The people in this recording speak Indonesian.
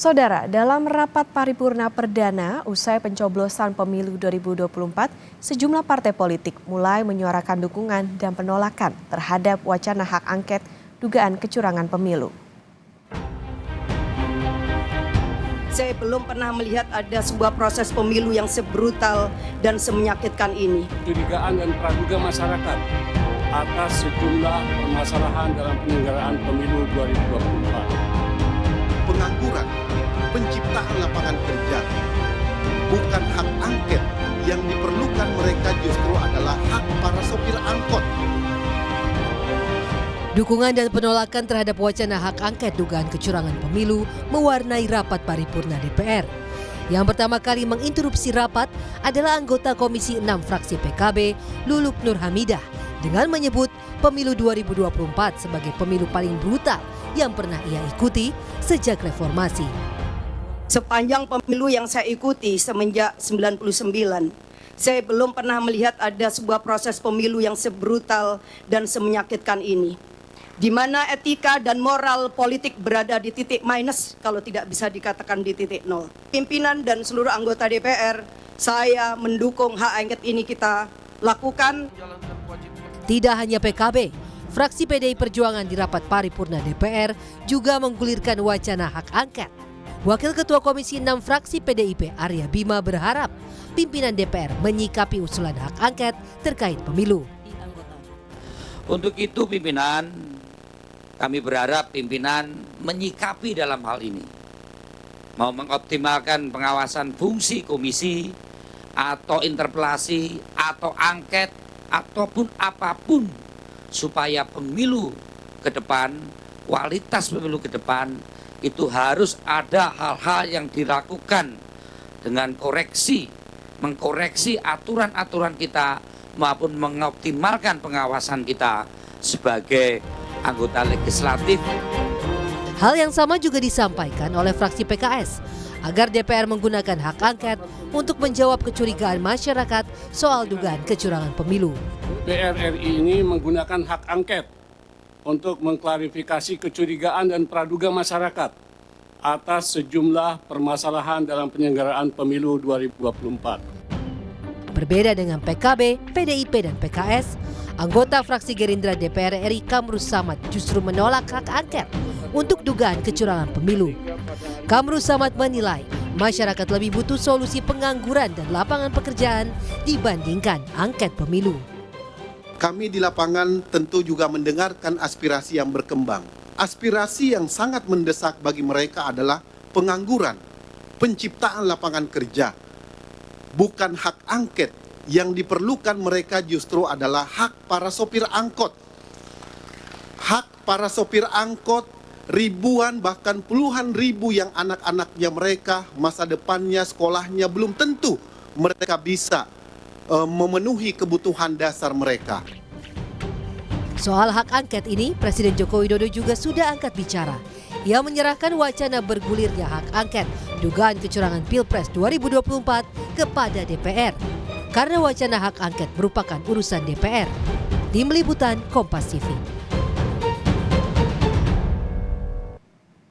Saudara, dalam rapat paripurna perdana usai pencoblosan pemilu 2024, sejumlah partai politik mulai menyuarakan dukungan dan penolakan terhadap wacana hak angket dugaan kecurangan pemilu. Saya belum pernah melihat ada sebuah proses pemilu yang sebrutal dan semenyakitkan ini. Kecurigaan dan praduga masyarakat atas sejumlah permasalahan dalam penyelenggaraan pemilu 2024. Pengangguran, penciptaan lapangan kerja, bukan hak angket. Yang diperlukan mereka justru adalah hak para sopir angkot. Dukungan dan penolakan terhadap wacana hak angket dugaan kecurangan pemilu mewarnai rapat paripurna DPR. Yang pertama kali menginterupsi rapat adalah anggota Komisi 6 fraksi PKB, Luluk Nur Hamidah, dengan menyebut pemilu 2024 sebagai pemilu paling brutal yang pernah ia ikuti sejak reformasi. Sepanjang pemilu yang saya ikuti semenjak 99, saya belum pernah melihat ada sebuah proses pemilu yang sebrutal dan semenyakitkan ini. Di mana etika dan moral politik berada di titik minus, kalau tidak bisa dikatakan di titik nol. Pimpinan dan seluruh anggota DPR, saya mendukung hak angket ini kita lakukan. Tidak hanya PKB, fraksi PDI Perjuangan di rapat paripurna DPR juga menggulirkan wacana hak angket. Wakil Ketua Komisi 6 fraksi PDIP Arya Bima berharap pimpinan DPR menyikapi usulan hak angket terkait pemilu. Untuk itu kami berharap pimpinan menyikapi dalam hal ini. Mau mengoptimalkan pengawasan fungsi komisi atau interpelasi atau angket ataupun apapun supaya pemilu ke depan, kualitas pemilu ke depan itu harus ada hal-hal yang dilakukan dengan mengkoreksi aturan-aturan kita maupun mengoptimalkan pengawasan kita sebagai anggota legislatif. Hal yang sama juga disampaikan oleh fraksi PKS agar DPR menggunakan hak angket untuk menjawab kecurigaan masyarakat soal dugaan kecurangan pemilu. DPR RI ini menggunakan hak angket untuk mengklarifikasi kecurigaan dan praduga masyarakat atas sejumlah permasalahan dalam penyelenggaraan pemilu 2024. Berbeda dengan PKB, PDIP, dan PKS, anggota fraksi Gerindra DPR RI Kamrus Samad justru menolak hak angket untuk dugaan kecurangan pemilu. Kamrus Samad menilai masyarakat lebih butuh solusi pengangguran dan lapangan pekerjaan dibandingkan angket pemilu. Kami di lapangan tentu juga mendengarkan aspirasi yang berkembang. Aspirasi yang sangat mendesak bagi mereka adalah pengangguran, penciptaan lapangan kerja, bukan hak angket. Yang diperlukan mereka justru adalah hak para sopir angkot. Hak para sopir angkot, ribuan bahkan puluhan ribu yang anak-anaknya mereka, masa depannya, sekolahnya belum tentu mereka bisa memenuhi kebutuhan dasar mereka. Soal hak angket ini, Presiden Joko Widodo juga sudah angkat bicara. Ia menyerahkan wacana bergulirnya hak angket dugaan kecurangan Pilpres 2024 kepada DPR. Karena wacana hak angket merupakan urusan DPR. Tim Liputan Kompas TV.